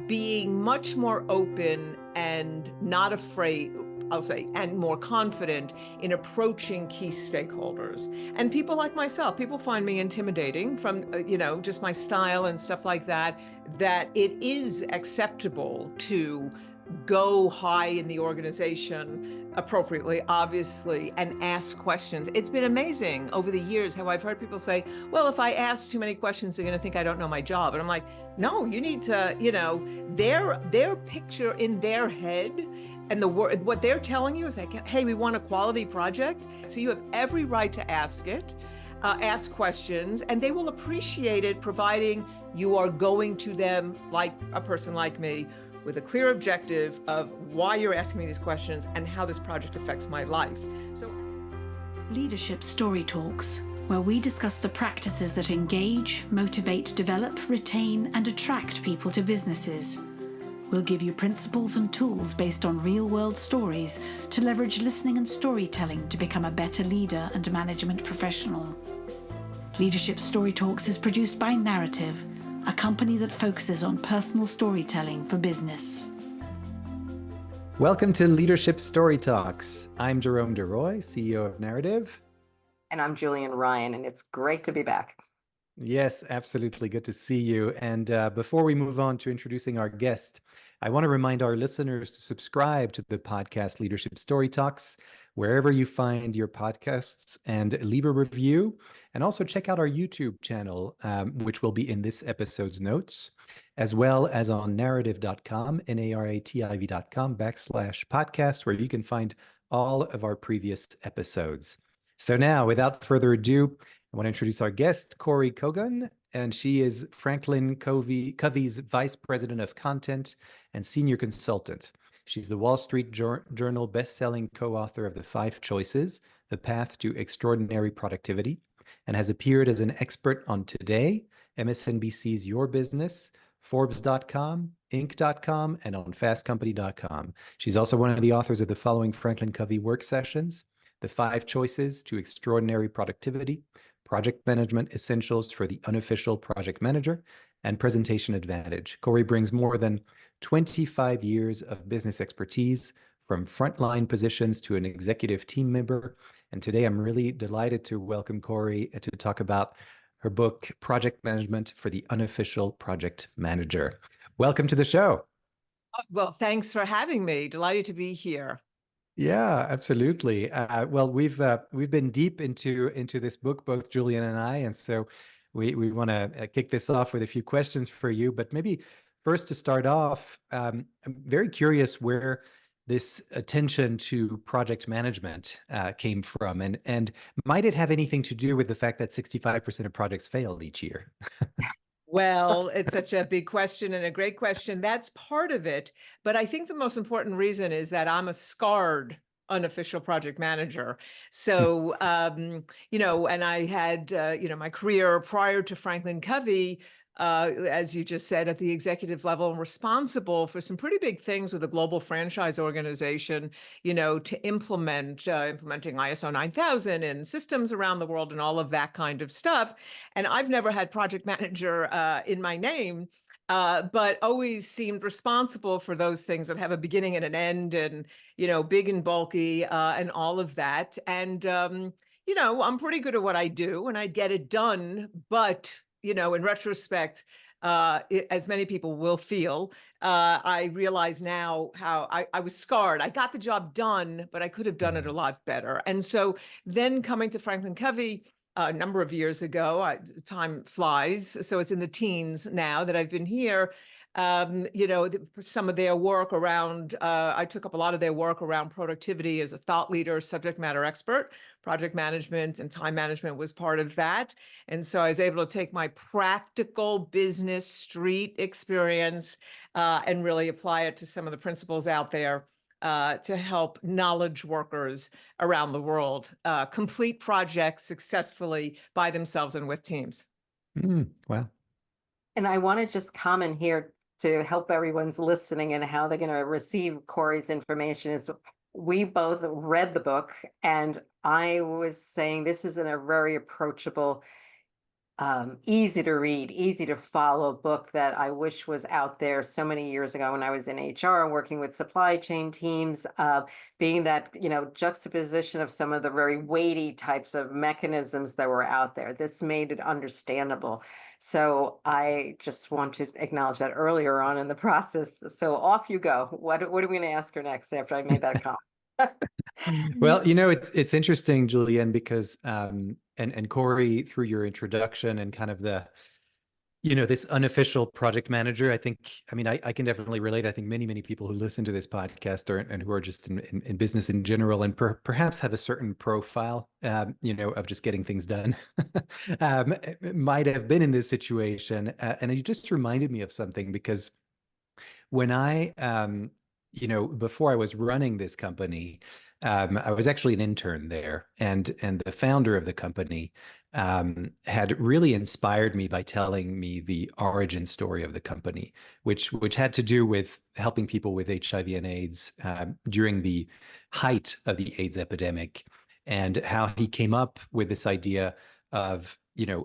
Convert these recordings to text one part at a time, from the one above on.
being much more open and not afraid, I'll say, and more confident in approaching key stakeholders. And people like myself, people find me intimidating from, just my style and stuff like that, that it is acceptable to go high in the organization appropriately, obviously, and ask questions. It's been amazing over the years how I've heard people say, well, if I ask too many questions, they're going to think I don't know my job. And I'm like, no, you need to, their picture in their head and what they're telling you is like, hey, we want a quality project. So you have every right to ask it. Ask questions, and they will appreciate it, providing you are going to them like a person like me with a clear objective of why you're asking me these questions and how this project affects my life. So, Leadership Story Talks, where we discuss the practices that engage, motivate, develop, retain, and attract people to businesses. We'll give you principles and tools based on real-world stories to leverage listening and storytelling to become a better leader and management professional. Leadership Story Talks is produced by Narrative, a company that focuses on personal storytelling for business. Welcome to Leadership Story Talks. I'm Jerome DeRoy, CEO of Narrative. And I'm Julienne Ryan, and it's great to be back. Yes, absolutely. Good to see you. And before we move on to introducing our guest, I want to remind our listeners to subscribe to the podcast Leadership Story Talks, wherever you find your podcasts, and leave a review. And also check out our YouTube channel, which will be in this episode's notes, as well as on narrative.com, narrativ.com/podcast, where you can find all of our previous episodes. So now, without further ado, I want to introduce our guest, Kory Kogon, and she is FranklinCovey's Vice President of Content and Senior Consultant. She's the Wall Street Journal bestselling co-author of The 5 Choices, The Path to Extraordinary Productivity, and has appeared as an expert on Today, MSNBC's Your Business, Forbes.com, Inc.com, and on FastCompany.com. She's also one of the authors of the following FranklinCovey work sessions: The 5 Choices to Extraordinary Productivity, Project Management Essentials for the Unofficial Project Manager, and Presentation Advantage. Kory brings more than 25 years of business expertise, from frontline positions to an executive team member. And today I'm really delighted to welcome Kory to talk about her book, Project Management for the Unofficial Project Manager. Welcome to the show. well, thanks for having me. Delighted to be here. Yeah, absolutely. Well, we've been deep into this book, both Julian and I, and so we want to kick this off with a few questions for you. But maybe first, to start off, I'm very curious where this attention to project management came from, and might it have anything to do with the fact that 65% of projects fail each year? Well, it's such a big question and a great question. That's part of it. But I think the most important reason is that I'm a scarred unofficial project manager. So, and I had, my career prior to FranklinCovey, as you just said, at the executive level, responsible for some pretty big things with a global franchise organization, to implementing ISO 9000 and systems around the world and all of that kind of stuff. And I've never had project manager in my name, but always seemed responsible for those things that have a beginning and an end, and big and bulky, and all of that. And I'm pretty good at what I do, and I get it done. But in retrospect, as many people will feel, I realize now how I was scarred. I got the job done, but I could have done it a lot better. And so then coming to FranklinCovey a number of years ago, time flies, so it's in the teens now that I've been here. Some of their work around, I took up a lot of their work around productivity as a thought leader, subject matter expert. Project management and time management was part of that. And so I was able to take my practical business street experience and really apply it to some of the principles out there to help knowledge workers around the world complete projects successfully by themselves and with teams. Wow. And I want to just comment here to help everyone's listening and how they're going to receive Kory's information. Is we both read the book, and I was saying this isn't a very approachable. easy to read, easy to follow book that I wish was out there so many years ago when I was in HR and working with supply chain teams, being that, juxtaposition of some of the very weighty types of mechanisms that were out there. This made it understandable. So I just want to acknowledge that earlier on in the process. So off you go. What are we going to ask her next after I made that comment? Well, it's interesting, Julienne, because and Kory, through your introduction and kind of the, this unofficial project manager, I think, I can definitely relate. I think many people who listen to this podcast and who are just in business in general and perhaps have a certain profile, of just getting things done, might have been in this situation. And it just reminded me of something because when I, before I was running this company, I was actually an intern there, and the founder of the company had really inspired me by telling me the origin story of the company, which had to do with helping people with HIV and AIDS during the height of the AIDS epidemic, and how he came up with this idea of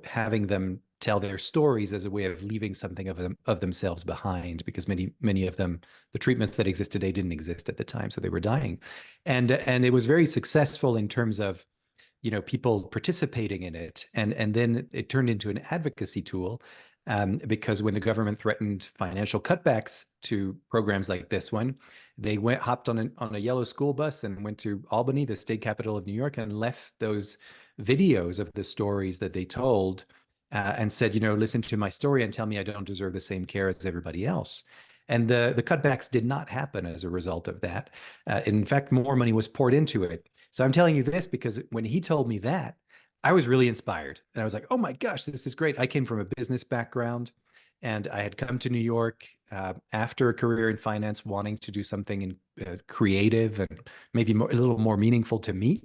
having them tell their stories as a way of leaving something of themselves behind, because many of them, the treatments that exist today didn't exist at the time, so they were dying, and it was very successful in terms of people participating in it, and then it turned into an advocacy tool, because when the government threatened financial cutbacks to programs like this one, they hopped on a yellow school bus and went to Albany, the state capital of New York, and left those videos of the stories that they told, and said, listen to my story and tell me I don't deserve the same care as everybody else. And the cutbacks did not happen as a result of that. In fact, more money was poured into it. So I'm telling you this because when he told me that, I was really inspired. And I was like, oh my gosh, this is great. I came from a business background, and I had come to New York after a career in finance, wanting to do something creative and maybe a little more meaningful to me.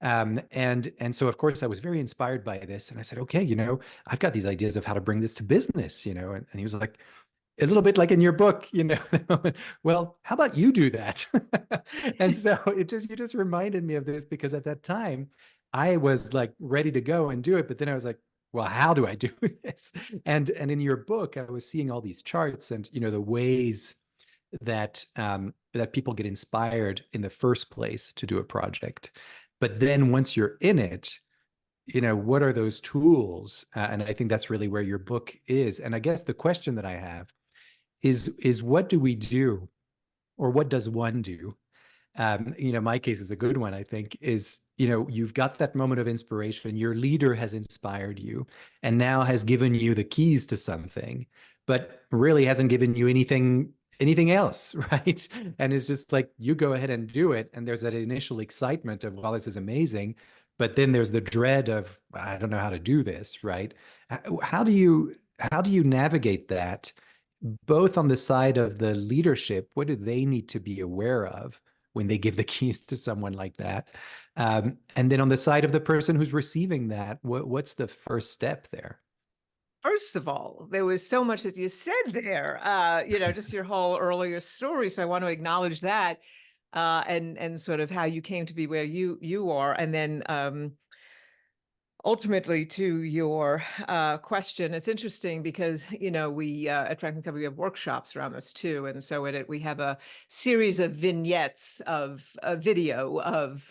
And so, of course, I was very inspired by this. And I said, okay, I've got these ideas of how to bring this to business, and he was like, a little bit like in your book, well, how about you do that? And so you just reminded me of this, because at that time I was like ready to go and do it. But then I was like, well, how do I do this? And in your book, I was seeing all these charts and, the ways that that people get inspired in the first place to do a project. But then once you're in it, what are those tools? And I think that's really where your book is. And I guess the question that I have is what do we do, or what does one do? My case is a good one, I think, is, you've got that moment of inspiration, your leader has inspired you and now has given you the keys to something, but really hasn't given you anything else, right? And it's just like, you go ahead and do it. And there's that initial excitement of, wow, this is amazing. But then there's the dread of, I don't know how to do this, right? How do you navigate that, both on the side of the leadership? What do they need to be aware of when they give the keys to someone like that? And then on the side of the person who's receiving that, what's the first step there? First of all, there was so much that you said there, just your whole earlier story. So I want to acknowledge that, and sort of how you came to be where you are. And then ultimately to your question, it's interesting because, we at FranklinCovey, we have workshops around this too. And so we have a series of vignettes of a video of,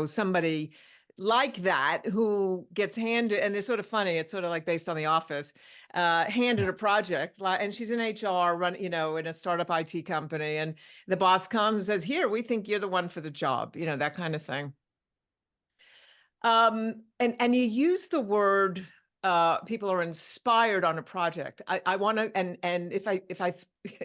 somebody like that who gets handed, and they're sort of funny. It's sort of like based on The Office, handed a project, and she's in HR, in a startup IT company, and the boss comes and says, "Here, we think you're the one for the job," that kind of thing. And you use the word, people are inspired on a project. I want to, and if I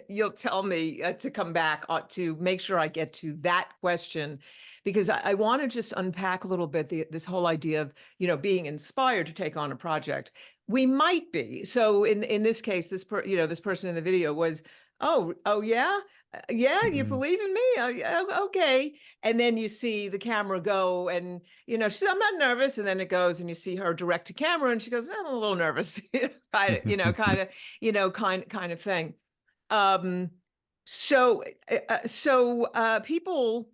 you'll tell me to come back to make sure I get to that question, because I want to just unpack a little bit this whole idea of, being inspired to take on a project. We might be. So in this case, this person in the video was, oh yeah. Yeah, you believe in me? Oh, yeah, okay. And then you see the camera go, and she's, I'm not nervous. And then it goes, and you see her direct to camera, and she goes, I'm a little nervous, kind of thing. So people,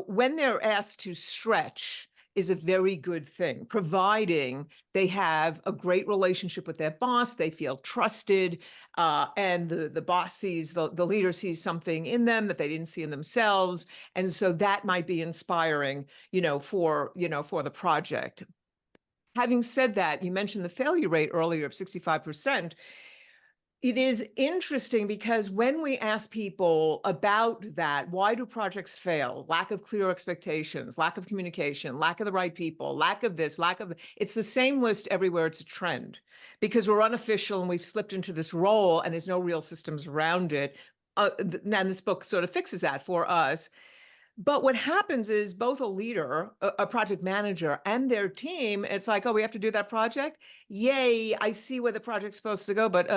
when they're asked to stretch, is a very good thing, providing they have a great relationship with their boss, they feel trusted, and the boss sees, the leader sees something in them that they didn't see in themselves. And so that might be inspiring, for the project. Having said that, you mentioned the failure rate earlier of 65%. It is interesting because when we ask people about that, why do projects fail? Lack of clear expectations, lack of communication, lack of the right people, lack of this, it's the same list everywhere. It's a trend because we're unofficial and we've slipped into this role and there's no real systems around it. And this book sort of fixes that for us. But what happens is both a leader, a project manager, and their team, it's like, oh, we have to do that project. Yay, I see where the project's supposed to go, but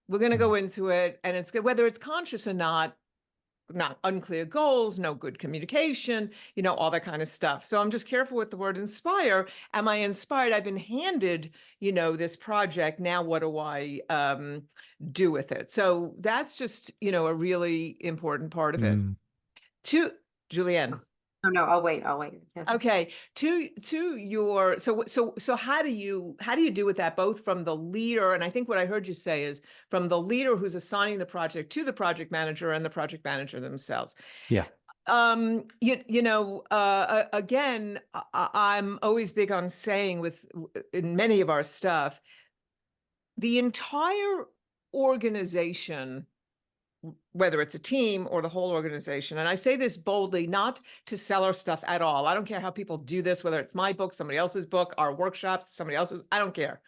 we're going to go into it and it's good, whether it's conscious or not unclear goals, no good communication, all that kind of stuff. So I'm just careful with the word inspire. Am I inspired? I've been handed, this project. Now, what do I do with it? So that's just, a really important part of it. To Julienne. Oh no, I'll wait. Yeah. Okay. To your, so how do you do with that, both from the leader, and I think what I heard you say is from the leader who's assigning the project to the project manager and the project manager themselves. Yeah. Again, I'm always big on saying in many of our stuff, the entire organization, whether it's a team or the whole organization. And I say this boldly, not to sell our stuff at all. I don't care how people do this, whether it's my book, somebody else's book, our workshops, somebody else's, I don't care.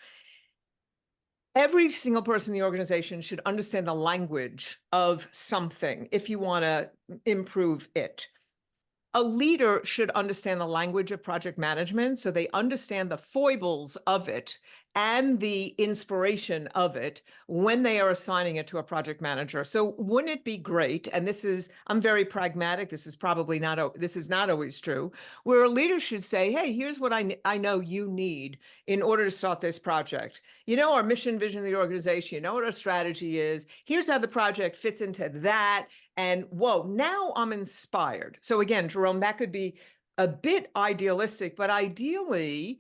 Every single person in the organization should understand the language of something if you want to improve it. A leader should understand the language of project management so they understand the foibles of it and the inspiration of it when they are assigning it to a project manager. So wouldn't it be great, and I'm very pragmatic, this is not always true, where a leader should say, hey, here's what I know you need in order to start this project. Our mission, vision of the organization, what our strategy is, here's how the project fits into that, and whoa, now I'm inspired. So again, Jerome, that could be a bit idealistic, but ideally,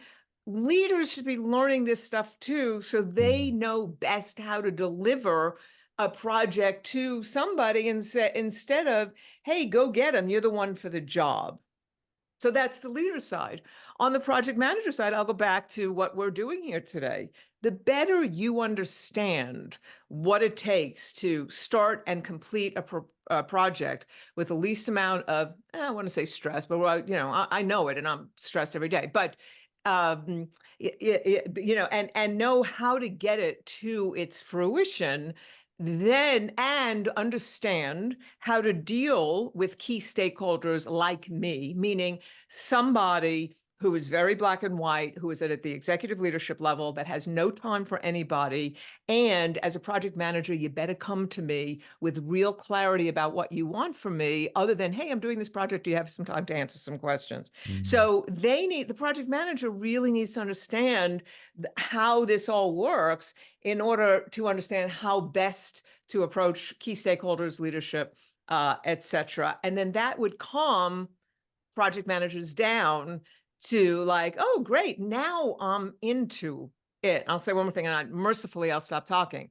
leaders should be learning this stuff too, so they know best how to deliver a project to somebody and say, instead of, hey, go get them, you're the one for the job. So that's the leader side. On the project manager side, I'll go back to what we're doing here today. The better you understand what it takes to start and complete a project with the least amount of, I want to say stress, but I know it and I'm stressed every day, but and know how to get it to its fruition, then, and understand how to deal with key stakeholders like me, meaning somebody who is very black and white, who is at the executive leadership level, that has no time for anybody. And as a project manager, you better come to me with real clarity about what you want from me, other than, hey, I'm doing this project. Do you have some time to answer some questions? So the project manager really needs to understand how this all works in order to understand how best to approach key stakeholders, leadership, et cetera. And then that would calm project managers down to like, oh, great, now I'm into it. I'll say one more thing, and mercifully, I'll stop talking.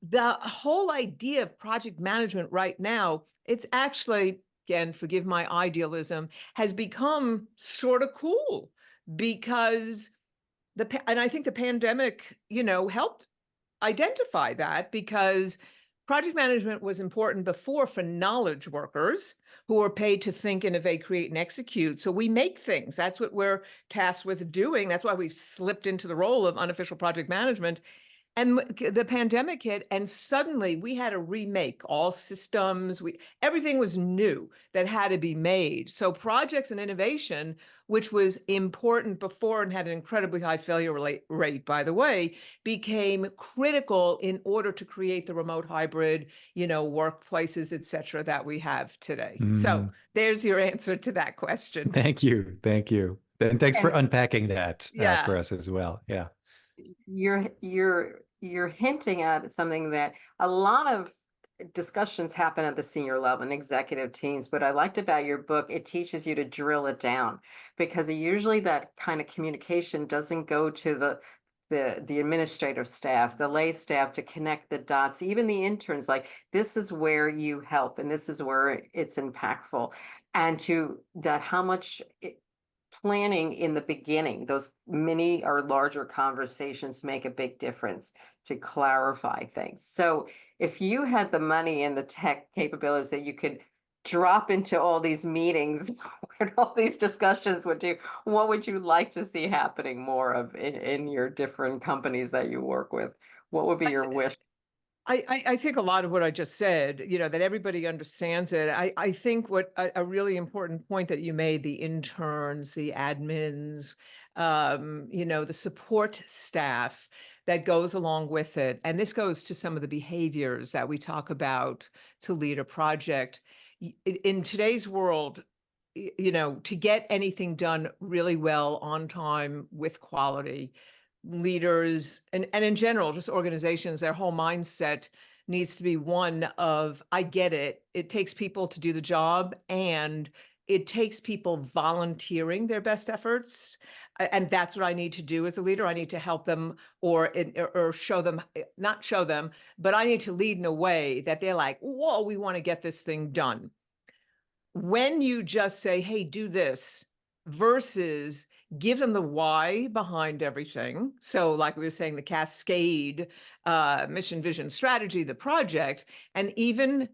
The whole idea of project management right now, it's actually, again, forgive my idealism, has become sort of cool because and I think the pandemic, helped identify that, because project management was important before for knowledge workers who are paid to think, innovate, create, and execute. So we make things. That's what we're tasked with doing. That's why we've slipped into the role of unofficial project management. And the pandemic hit, and suddenly we had to remake all systems. Everything was new that had to be made. So projects and innovation, which was important before and had an incredibly high failure rate, by the way, became critical in order to create the remote hybrid, workplaces, et cetera, that we have today. So there's your answer to that question. Thank you. And thanks for unpacking that for us as well. Yeah. You're hinting at something that a lot of discussions happen at the senior level and executive teams. What I liked about your book, it teaches you to drill it down, because usually that kind of communication doesn't go to the administrative staff, the lay staff, to connect the dots, even the interns, like, this is where you help and this is where it's impactful. And to that, how much planning in the beginning, those mini or larger conversations make a big difference to clarify things. So if you had the money and the tech capabilities that you could drop into all these meetings where all these discussions would do, what would you like to see happening more of in your different companies that you work with? What would be your wish? I think a lot of what I just said, that everybody understands it. I think what a really important point that you made, the interns, the admins, the support staff that goes along with it. And this goes to some of the behaviors that we talk about to lead a project. In today's world, to get anything done really well, on time, with quality, leaders and in general, just organizations, their whole mindset needs to be one of, I get it. It takes people to do the job, and it takes people volunteering their best efforts. And that's what I need to do as a leader. I need to help them or show them, not show them, but I need to lead in a way that they're like, whoa, we want to get this thing done. When you just say, hey, do this, versus give them the why behind everything. So like we were saying, the cascade, mission, vision, strategy, the project, and even,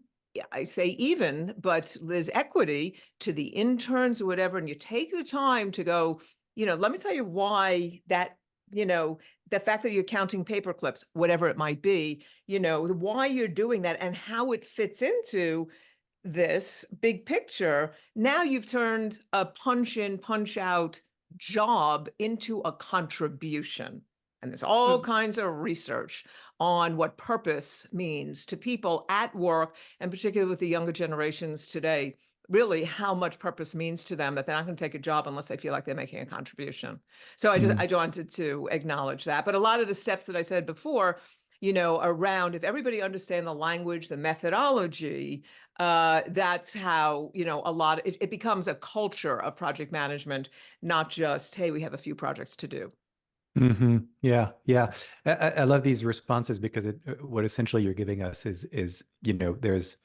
I say even, but there's equity to the interns or whatever. And you take the time to go, let me tell you why that, the fact that you're counting paper clips, whatever it might be, why you're doing that and how it fits into this big picture. Now you've turned a punch in, punch out job into a contribution. And there's all kinds of research on what purpose means to people at work, and particularly with the younger generations today, really how much purpose means to them, that they're not going to take a job unless they feel like they're making a contribution. So I wanted to acknowledge that. But a lot of the steps that I said before, around, if everybody understand the language, the methodology, that's how, a lot, it becomes a culture of project management, not just, hey, we have a few projects to do. Yeah, yeah. I love these responses, because what essentially you're giving us is there's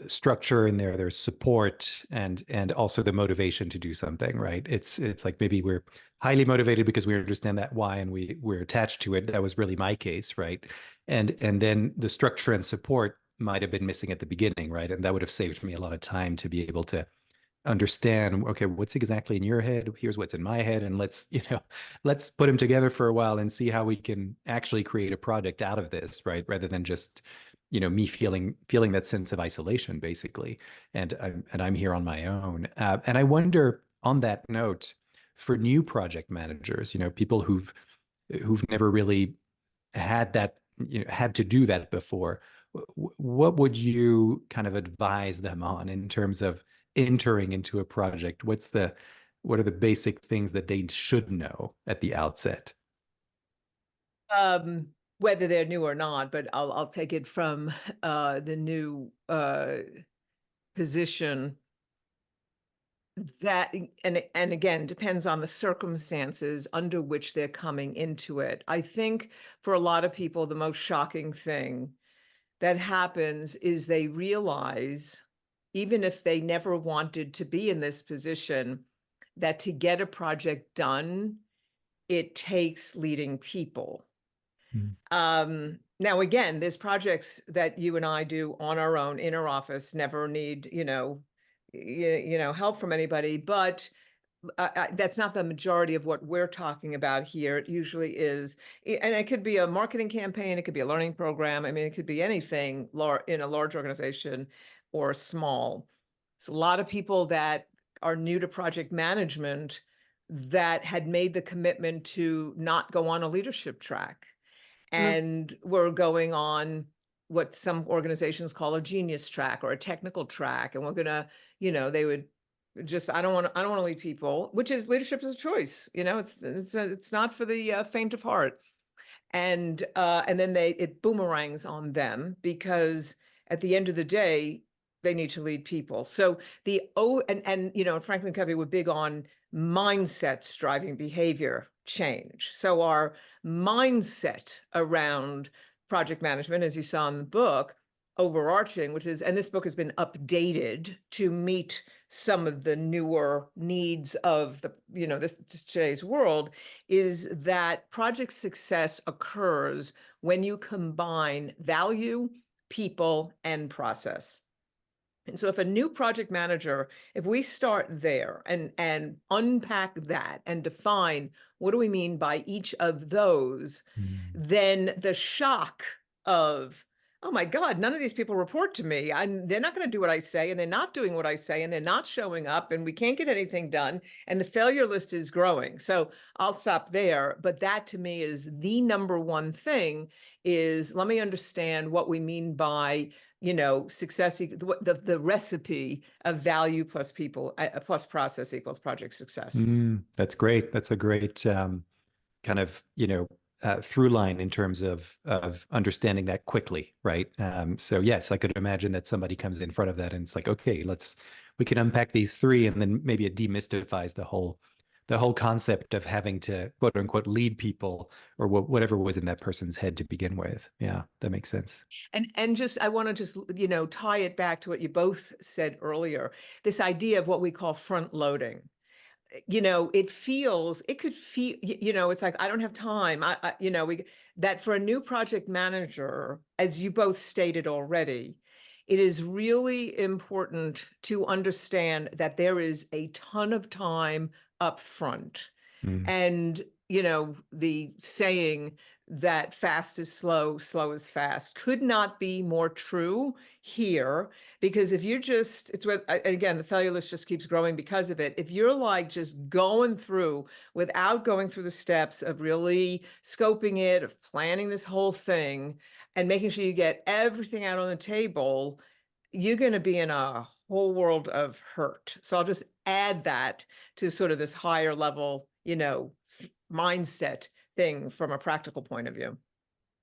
structure in there, there's support, and also the motivation to do something, right? It's like maybe we're highly motivated because we understand that why and we're attached to it. That was really my case, right? And then the structure and support might have been missing at the beginning, right? And that would have saved me a lot of time to be able to understand, okay, what's exactly in your head, here's what's in my head, and let's put them together for a while and see how we can actually create a product out of this, right? Rather than just me feeling that sense of isolation, basically, and I'm here on my own. And I wonder, on that note, for new project managers, people who've never really had that, had to do that before, what would you kind of advise them on in terms of entering into a project? What are the basic things that they should know at the outset? Whether they're new or not, but I'll take it from the new position. That, and again, depends on the circumstances under which they're coming into it. I think for a lot of people, the most shocking thing that happens is they realize, even if they never wanted to be in this position, that to get a project done, it takes leading people. Now, again, there's projects that you and I do on our own in our office, never need, help from anybody, but that's not the majority of what we're talking about here. It usually is, and it could be a marketing campaign, it could be a learning program. I mean, it could be anything in a large organization or small. It's a lot of people that are new to project management that had made the commitment to not go on a leadership track, and we're going on what some organizations call a genius track or a technical track. And we're gonna, they would just, I don't want to lead people, which is, leadership is a choice. It's not for the faint of heart. And then it boomerangs on them, because at the end of the day, they need to lead people. So FranklinCovey, we're big on mindsets driving behavior change. So our mindset around project management, as you saw in the book, overarching, and this book has been updated to meet some of the newer needs of today's world, is that project success occurs when you combine value, people, and process. And so if a new project manager, if we start there and unpack that and define what do we mean by each of those, then the shock of, oh my God, none of these people report to me. They're not going to do what I say, and they're not doing what I say, and they're not showing up, and we can't get anything done, and the failure list is growing. So I'll stop there. But that to me is the number one thing, is let me understand what we mean by success, the recipe of value plus people plus process equals project success. That's great. That's a great kind of, through line in terms of understanding that quickly, right? So yes, I could imagine that somebody comes in front of that and it's like, okay, we can unpack these three, and then maybe it demystifies the whole concept of having to quote unquote lead people, or whatever was in that person's head to begin with. Yeah, that makes sense. And just, I want to just, tie it back to what you both said earlier, this idea of what we call front loading. It could feel, it's like, I don't have time. That for a new project manager, as you both stated already, it is really important to understand that there is a ton of time up front. And, the saying that fast is slow, slow is fast could not be more true here, because if you again, the failure list just keeps growing because of it. If you're like just going through without going through the steps of really scoping it, of planning this whole thing and making sure you get everything out on the table, you're going to be in a whole world of hurt. So I'll just add that to sort of this higher level, mindset thing from a practical point of view.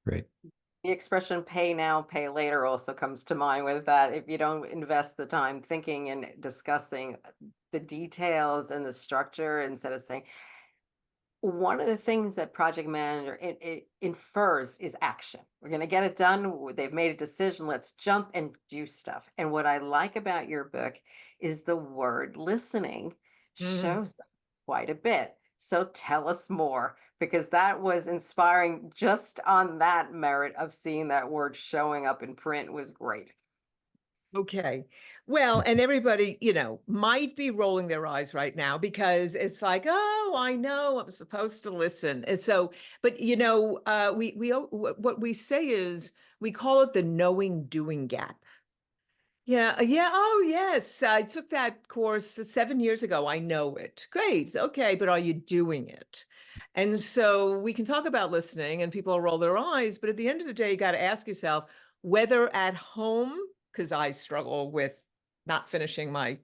Great. The expression pay now, pay later also comes to mind with that. If you don't invest the time thinking and discussing the details and the structure, instead of saying, one of the things that project manager it infers is action. We're going to get it done. They've made a decision. Let's jump and do stuff. And what I like about your book is the word listening shows up quite a bit. So tell us more, because that was inspiring just on that merit of seeing that word showing up in print was great. Okay. Well, and everybody, might be rolling their eyes right now, because it's like, oh, I know I'm supposed to listen. And so, but what we say is, we call it the knowing doing gap. Yeah. Oh, yes. I took that course 7 years ago. I know it. Great. Okay. But are you doing it? And so we can talk about listening and people roll their eyes, but at the end of the day, you got to ask yourself whether at home, because I struggle with not finishing my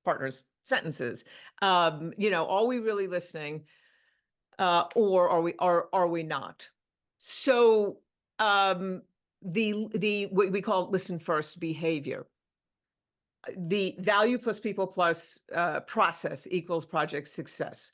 partner's sentences. Are we really listening? Or are we not? So what we call listen first behavior. The value plus people plus process equals project success.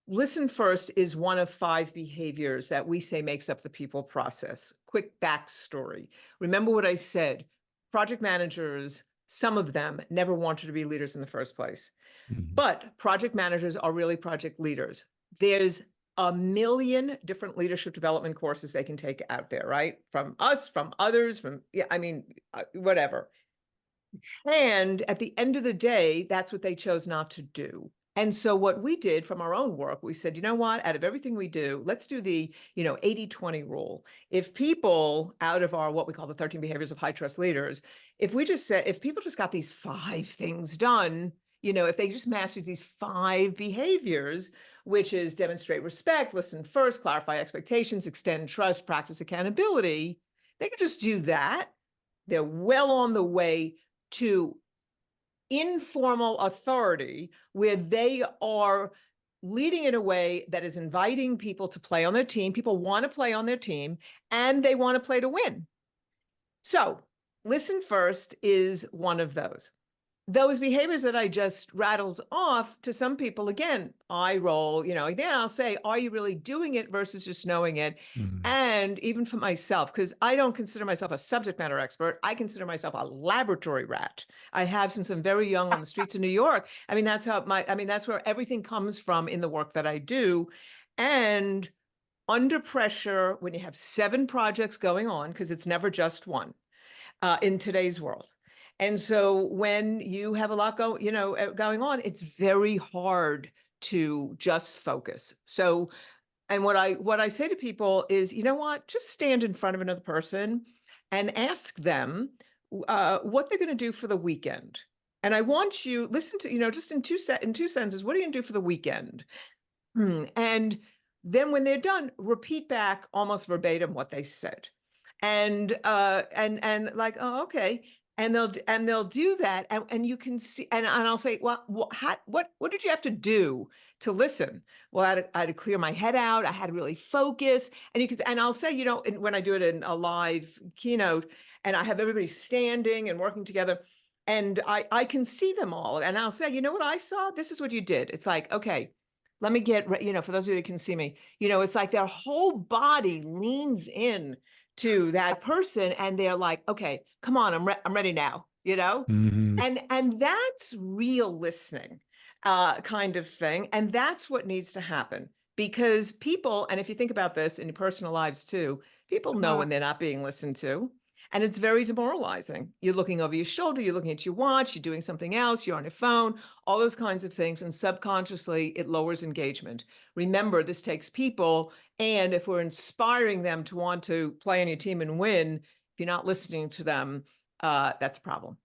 Listen first is one of 5 behaviors that we say makes up the people process. Quick backstory. Remember what I said. Project managers, some of them never wanted to be leaders in the first place. But project managers are really project leaders. There's a million different leadership development courses they can take out there, right? From us, from others, whatever. And at the end of the day, that's what they chose not to do. And so what we did from our own work, we said, you know what, out of everything we do, let's do the 80-20 rule. If people out of our, what we call the 13 behaviors of high trust leaders, if people just got these 5 things done, if they just mastered these 5 behaviors, which is demonstrate respect, listen first, clarify expectations, extend trust, practice accountability, they could just do that. They're well on the way to informal authority, where they are leading in a way that is inviting people to play on their team. People want to play on their team, and they want to play to win. So listen first is one of those. Those behaviors that I just rattled off, to some people, again, eye roll, then I'll say, are you really doing it versus just knowing it? Mm. And even for myself, because I don't consider myself a subject matter expert, I consider myself a laboratory rat. I have since I'm very young on the streets of New York. I mean, that's where everything comes from in the work that I do. And under pressure, when you have 7 projects going on, because it's never just one, in today's world. And so when you have a lot going on, it's very hard to just focus. So, and what I say to people is, you know what, just stand in front of another person and ask them what they're going to do for the weekend. And I want you listen to, just in two sentences, what are you going to do for the weekend? And then when they're done, repeat back almost verbatim what they said. And like, oh, okay. And they'll do that. And you can see, and I'll say, well, what did you have to do to listen? Well, I had to clear my head out. I had to really focus. And I'll say, when I do it in a live keynote and I have everybody standing and working together, and I can see them all. And I'll say, you know what I saw? This is what you did. It's like, okay, let me get, for those of you that can see me, it's like their whole body leans in to that person and they're like, okay, come on, I'm ready now, Mhm. and that's real listening, kind of thing. And that's what needs to happen, because people, and if you think about this in your personal lives too, people know when they're not being listened to. And it's very demoralizing. You're looking over your shoulder, you're looking at your watch, you're doing something else, you're on your phone, all those kinds of things. And subconsciously, it lowers engagement. Remember, this takes people. And if we're inspiring them to want to play on your team and win, if you're not listening to them, that's a problem.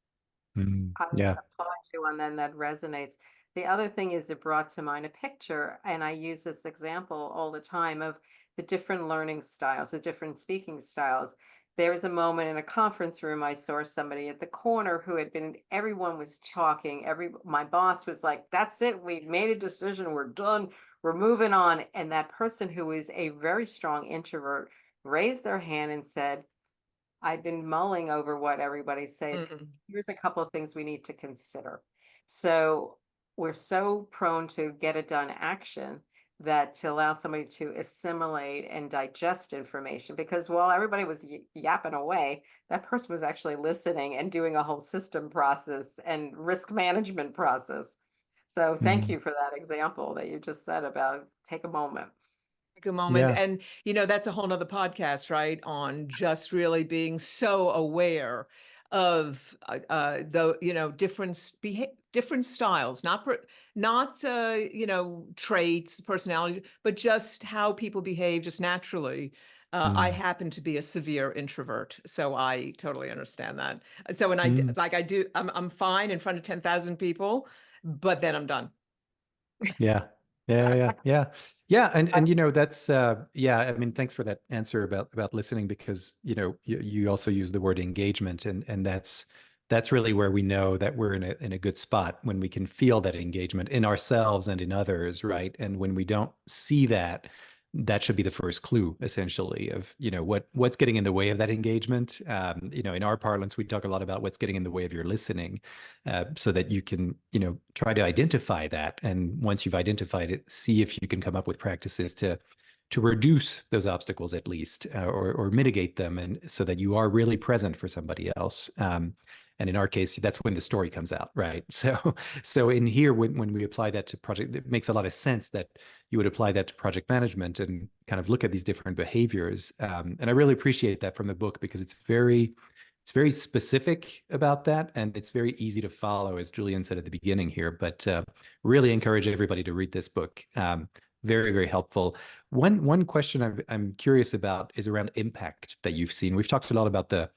Mm. I Yeah. applaud you on that resonates. The other thing is, it brought to mind a picture, and I use this example all the time, of the different learning styles, the different speaking styles. There was a moment in a conference room, I saw somebody at the corner who had been, everyone was talking. My boss was like, that's it, we made a decision, we're done, we're moving on. And that person, who is a very strong introvert, raised their hand and said, I've been mulling over what everybody says. Mhm. Here's a couple of things we need to consider. So we're so prone to get it done action, that to allow somebody to assimilate and digest information, because while everybody was yapping away, that person was actually listening and doing a whole system process and risk management process. So thank Mm. you for that example that you just said about take a moment. Take a moment. Yeah. And, that's a whole nother podcast, right? On just really being so aware of the, different styles, not traits, personality, but just how people behave just naturally. I Mm. happen to be a severe introvert, so I totally understand that. So when Mm. I'm fine in front of 10,000 people, but then I'm done. Yeah. Yeah. Yeah. And I, that's yeah, I mean, thanks for that answer about listening, because, you also use the word engagement, and that's really where we know that we're in a good spot, when we can feel that engagement in ourselves and in others, right? And when we don't see that, that should be the first clue, essentially, of, what's getting in the way of that engagement. In our parlance, we talk a lot about what's getting in the way of your listening, so that you can, try to identify that. And once you've identified it, see if you can come up with practices to reduce those obstacles, at least, or mitigate them, and so that you are really present for somebody else. And in our case, that's when the story comes out, right? So in here, when we apply that to project, it makes a lot of sense that you would apply that to project management and kind of look at these different behaviors. And I really appreciate that from the book, because it's very specific about that, and it's very easy to follow, as Julian said at the beginning here. But really encourage everybody to read this book. Very, very helpful. One question I'm curious about is around impact that you've seen. We've talked a lot about the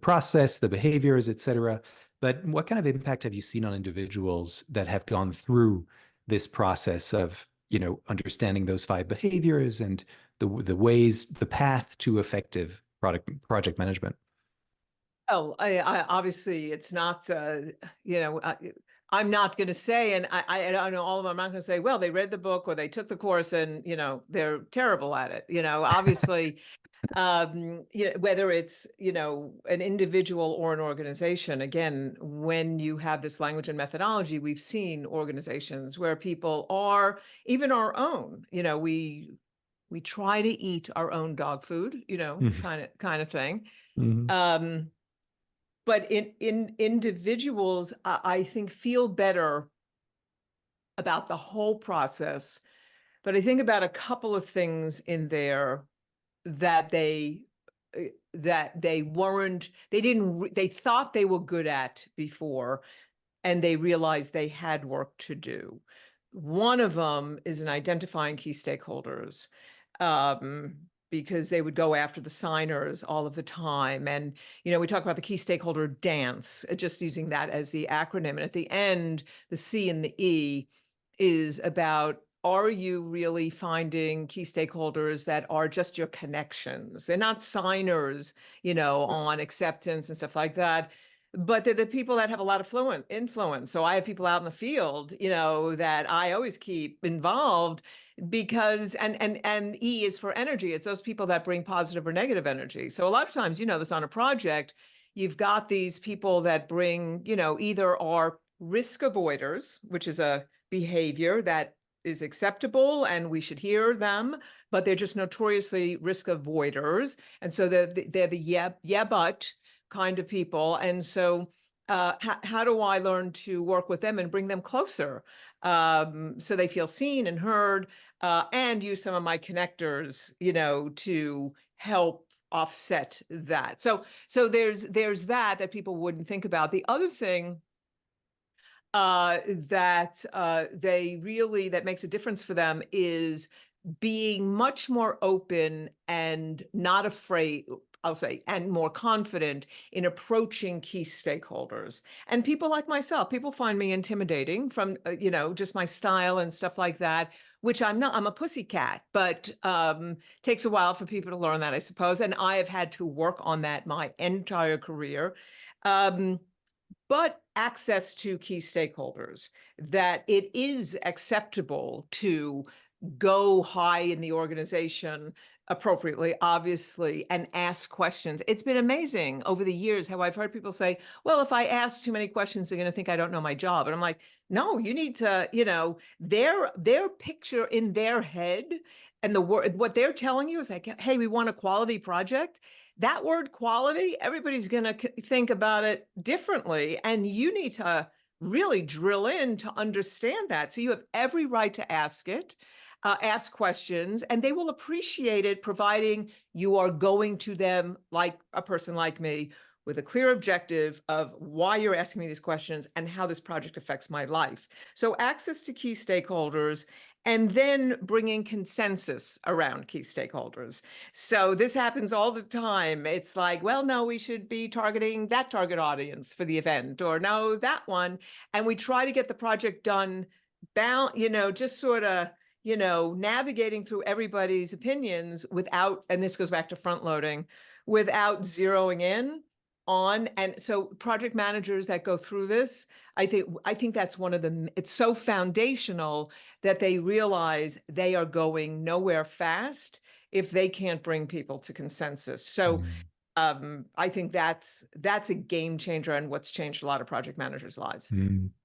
process, the behaviors, et cetera. But what kind of impact have you seen on individuals that have gone through this process of, understanding those 5 behaviors and the path to effective project management? Oh, I obviously it's not, I'm not going to say, and I don't know all of them. I'm not going to say, well, they read the book or they took the course and, they're terrible at it. Obviously, Whether it's, an individual or an organization. Again, when you have this language and methodology, we've seen organizations where people are, even our own, we try to eat our own dog food, kind of thing. Mhm. But in individuals, I think feel better about the whole process. But I think about a couple of things in there that they thought they were good at before, and they realized they had work to do. One of them is in identifying key stakeholders, because they would go after the signers all of the time. And, we talk about the key stakeholder dance, just using that as the acronym. And at the end, the C and the E is about, are you really finding key stakeholders that are just your connections? They're not signers, on acceptance and stuff like that, but they're the people that have a lot of influence. So I have people out in the field, that I always keep involved, because and E is for energy. It's those people that bring positive or negative energy. So a lot of times, this on a project, you've got these people that bring, either are risk avoiders, which is a behavior that is acceptable and we should hear them, but they're just notoriously risk avoiders. And so they're the yeah, but kind of people. And so how do I learn to work with them and bring them closer, so they feel seen and heard, and use some of my connectors, to help offset that. So there's that people wouldn't think about. The other thing that makes a difference for them is being much more open and not afraid, I'll say, and more confident in approaching key stakeholders. And people like myself, people find me intimidating from, just my style and stuff like that, which I'm not. I'm a pussycat, but takes a while for people to learn that, I suppose. And I have had to work on that my entire career. But access to key stakeholders, that it is acceptable to go high in the organization appropriately, obviously, and ask questions. It's been amazing over the years how I've heard people say, well, if I ask too many questions, they're going to think I don't know my job. And I'm like, no, you need to, their picture in their head and what they're telling you is like, hey, we want a quality project. That word quality, everybody's going to think about it differently. And you need to really drill in to understand that. So you have every right to ask it. Ask questions, and they will appreciate it, providing you are going to them like a person like me with a clear objective of why you're asking me these questions and how this project affects my life. So access to key stakeholders, and then bringing consensus around key stakeholders. So this happens all the time. It's like, well, no, we should be targeting that target audience for the event, or no, that one. And we try to get the project done, just sort of, navigating through everybody's opinions without, and this goes back to front loading, without zeroing in on. And so project managers that go through this, I think that's one of the, it's so foundational that they realize they are going nowhere fast if they can't bring people to consensus. So I think that's a game changer and what's changed a lot of project managers' lives.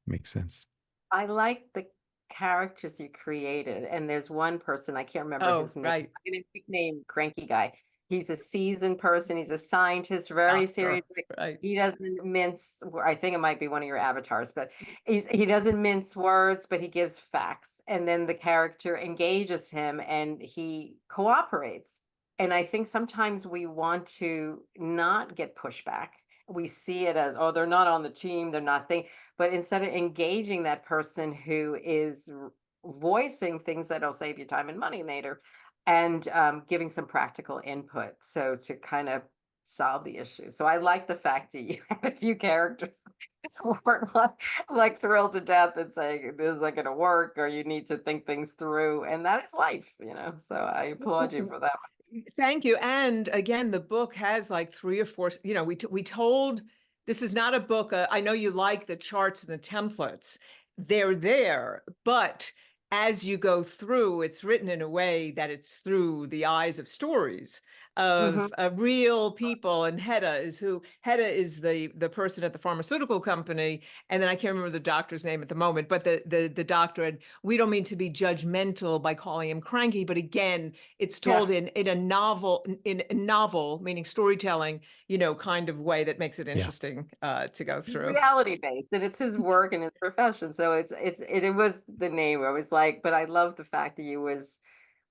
Makes sense. I like the characters you created, and there's one person, I can't remember his name. Right. I'm gonna nickname Cranky Guy. He's a seasoned person. He's a scientist, very serious. Right. He doesn't mince. I think it might be one of your avatars, but he doesn't mince words, but he gives facts. And then the character engages him, and he cooperates. And I think sometimes we want to not get pushback. We see it as, oh, they're not on the team, they're not thinking. But instead of engaging that person who is voicing things that'll save you time and money later, and giving some practical input, so to kind of solve the issue. So I like the fact that you had a few characters weren't like thrilled to death and saying this isn't going to work, or you need to think things through, and that is life, So I applaud you for that. Thank you. And again, the book has like 3 or 4, we told, this is not a book. I know you like the charts and the templates. They're there, but as you go through, it's written in a way that it's through the eyes of stories. of real people. And Hedda is the person at the pharmaceutical company. And then I can't remember the doctor's name at the moment, but the doctor, and we don't mean to be judgmental by calling him cranky, but again, it's told in a novel, meaning storytelling, kind of way that makes it interesting to go through. Reality based, and it's his work and his profession. So it was the name. I was like, but I love the fact that he was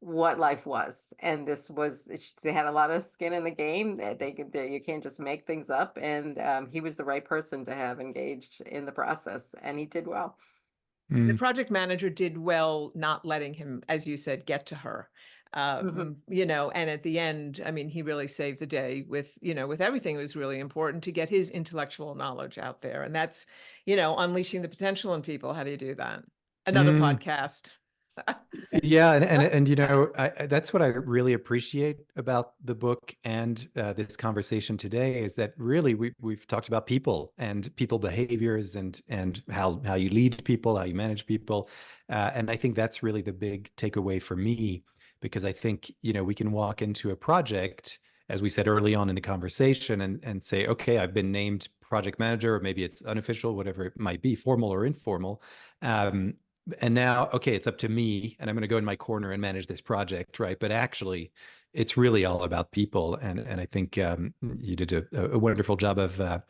what life was, and they had a lot of skin in the game. You can't just make things up, and he was the right person to have engaged in the process, and he did well. The project manager did well not letting him, as you said, get to her. And at the end, I mean, he really saved the day with everything. It was really important to get his intellectual knowledge out there. And that's, unleashing the potential in people. How do you do that? Another podcast. Yeah, and that's what I really appreciate about the book and this conversation today, is that really we've talked about people and people behaviors and how you lead people, how you manage people, and I think that's really the big takeaway for me, because I think we can walk into a project, as we said early on in the conversation, and say, okay, I've been named project manager, or maybe it's unofficial, whatever it might be, formal or informal. And now, okay, it's up to me, and I'm going to go in my corner and manage this project, right? But actually, it's really all about people, and I think you did a wonderful job of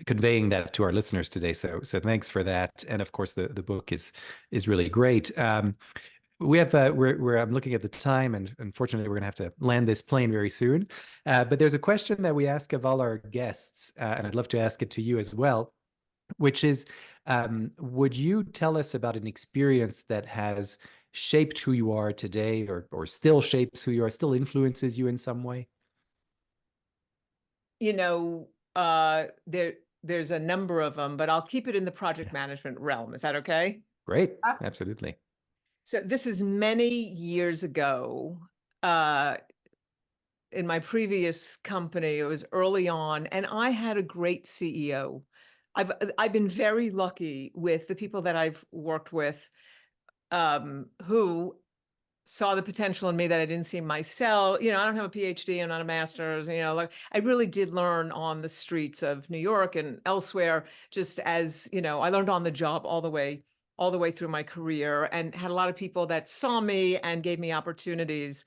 conveying that to our listeners today. So thanks for that. And of course, the book is really great. We have I'm looking at the time, and unfortunately, we're going to have to land this plane very soon. But there's a question that we ask of all our guests, and I'd love to ask it to you as well, which is, would you tell us about an experience that has shaped who you are today, or still shapes who you are, still influences you in some way? There's a number of them, but I'll keep it in the project management realm. Is that okay? Great. Absolutely. So this is many years ago. In my previous company, it was early on, and I had a great CEO. I've been very lucky with the people that I've worked with, who saw the potential in me that I didn't see myself. I don't have a PhD, I'm not a master's, like I really did learn on the streets of New York and elsewhere, just as, I learned on the job all the way through my career, and had a lot of people that saw me and gave me opportunities.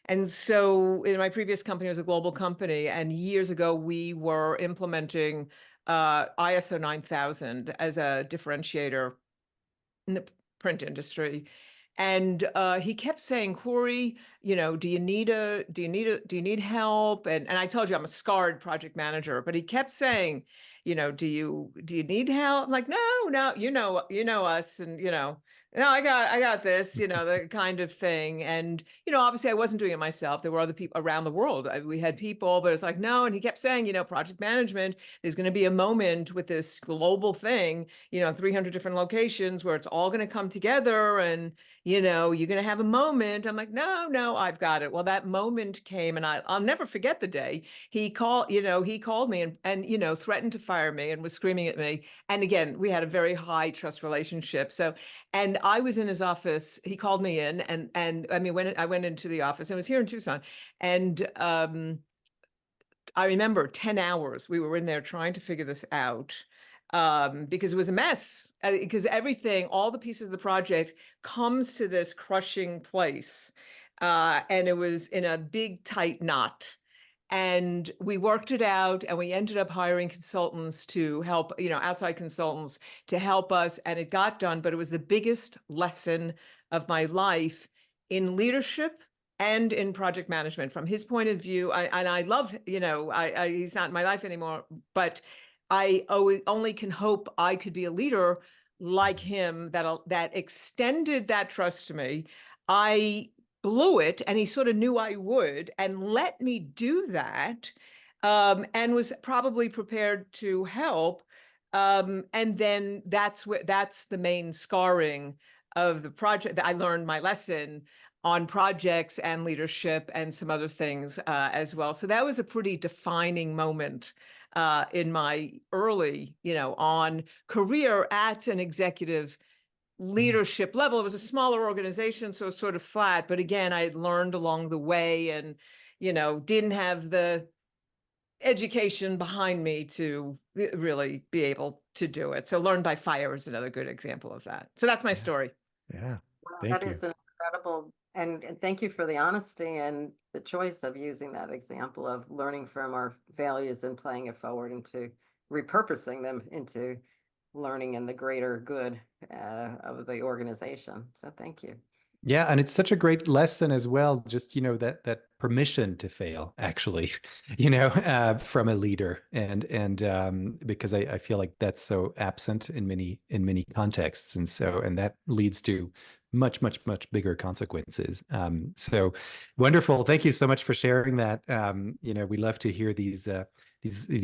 And so in my previous company, it was a global company, and years ago we were implementing ISO 9000 as a differentiator in the print industry. And he kept saying, Kory, do you need help? And I told you I'm a scarred project manager, but he kept saying, do you need help? I'm like, no, you know us, and no, I got this, the kind of thing. And, obviously I wasn't doing it myself. There were other people around the world. We had people, but it's like, no. And he kept saying, project management, there's going to be a moment with this global thing, 300 different locations, where it's all going to come together, and, you're going to have a moment. I'm like, no, I've got it. Well, that moment came, and I'll never forget the day he called me and threatened to fire me and was screaming at me. And again, we had a very high trust relationship. So, and I was in his office. He called me in, and I mean, when I went into the office, it was here in Tucson, and I remember 10 hours we were in there trying to figure this out, because it was a mess. Because everything, all the pieces of the project comes to this crushing place, and it was in a big tight knot. And we worked it out, and we ended up hiring consultants to help, outside consultants to help us, and it got done. But it was the biggest lesson of my life in leadership and in project management. From his point of view, I love, he's not in my life anymore, but I only can hope I could be a leader like him that extended that trust to me. I blew it, and he sort of knew I would, and let me do that, and was probably prepared to help. And then that's the main scarring of the project. That I learned my lesson on projects and leadership and some other things as well. So that was a pretty defining moment in my early, on career at an executive leadership level. It was a smaller organization, so it was sort of flat. But again, I had learned along the way, and didn't have the education behind me to really be able to do it. So Learn by Fire is another good example of that. So that's my story. Yeah. Wow, Thank that you. is an incredible, and thank you for the honesty and the choice of using that example of learning from our failures and playing it forward into repurposing them into learning in the greater good of the organization. So thank you. Yeah, and it's such a great lesson as well, just that permission to fail, actually, from a leader, and because I feel like that's so absent in many contexts, and that leads to much bigger consequences. So wonderful. Thank you so much for sharing that. We love to hear these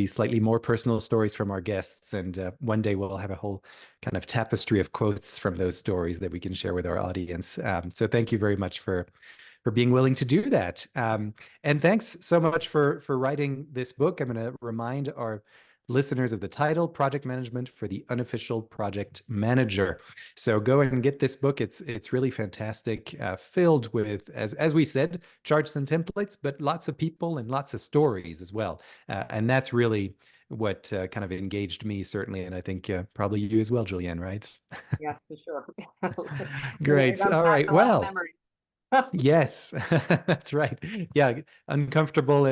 slightly more personal stories from our guests, and one day we'll have a whole kind of tapestry of quotes from those stories that we can share with our audience. So thank you very much for being willing to do that. And thanks so much for writing this book. I'm going to remind our listeners of the title, Project Management for the Unofficial Project Manager. So go and get this book. It's really fantastic, filled with, as we said, charts and templates, but lots of people and lots of stories as well. And that's really what kind of engaged me, certainly. And I think probably you as well, Julienne, right? Yes, for sure. Great. All right. A lot of Well, memories. yes, that's right. Yeah, uncomfortable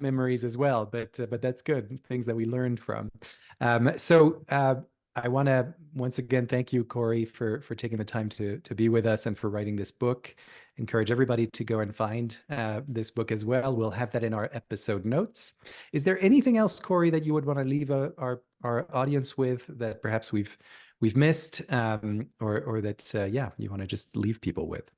memories as well, but that's good. Things that we learned from. So I want to once again thank you, Kory, for taking the time to be with us and for writing this book. Encourage everybody to go and find this book as well. We'll have that in our episode notes. Is there anything else, Kory, that you would want to leave our audience with that perhaps we've missed, or that you want to just leave people with?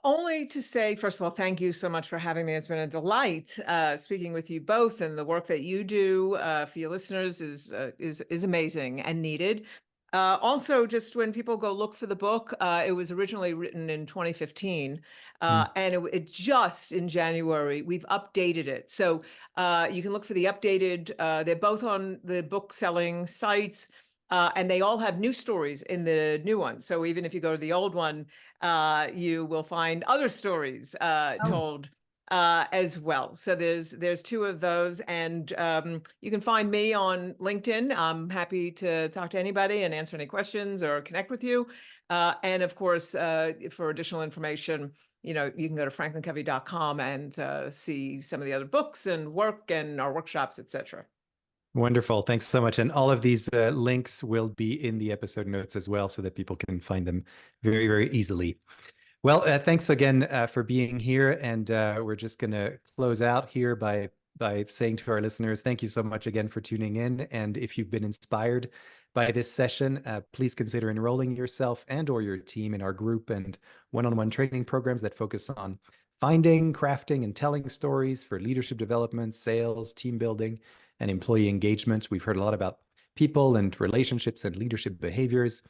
Only to say, first of all, thank you so much for having me. It's been a delight speaking with you both, and the work that you do for your listeners is amazing and needed. Also, just when people go look for the book, it was originally written in 2015, and it just in January, we've updated it. So you can look for the updated, they're both on the book selling sites. And they all have new stories in the new one. So even if you go to the old one, you will find other stories told as well. So there's two of those, and you can find me on LinkedIn. I'm happy to talk to anybody and answer any questions or connect with you. And of course, for additional information, you can go to FranklinCovey.com and see some of the other books and work and our workshops, etc. Wonderful. Thanks so much. And all of these links will be in the episode notes as well, so that people can find them very, very easily. Well, thanks again for being here. And we're just going to close out here by saying to our listeners, thank you so much again for tuning in. And if you've been inspired by this session, please consider enrolling yourself and or your team in our group and one-on-one training programs that focus on finding, crafting, and telling stories for leadership development, sales, team building, and employee engagement. We've heard a lot about people and relationships and leadership behaviors.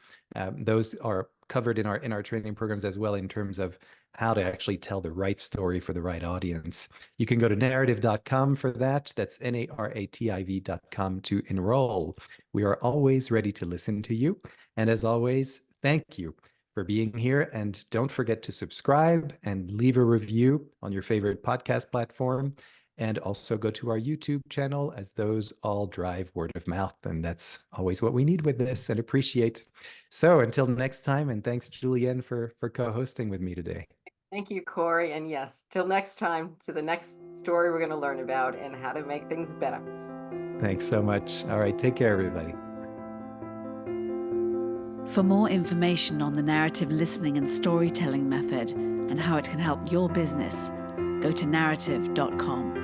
Those are covered in our training programs as well, in terms of how to actually tell the right story for the right audience. You can go to narrative.com for that. That's NARATIV.com to enroll. We are always ready to listen to you. And as always, thank you for being here. And don't forget to subscribe and leave a review on your favorite podcast platform. And also go to our YouTube channel, as those all drive word of mouth. And that's always what we need with this and appreciate. So until next time, and thanks, Julienne, for co-hosting with me today. Thank you, Kory. And yes, till next time, to the next story we're going to learn about and how to make things better. Thanks so much. All right, take care, everybody. For more information on the narrative listening and storytelling method and how it can help your business, go to narrative.com.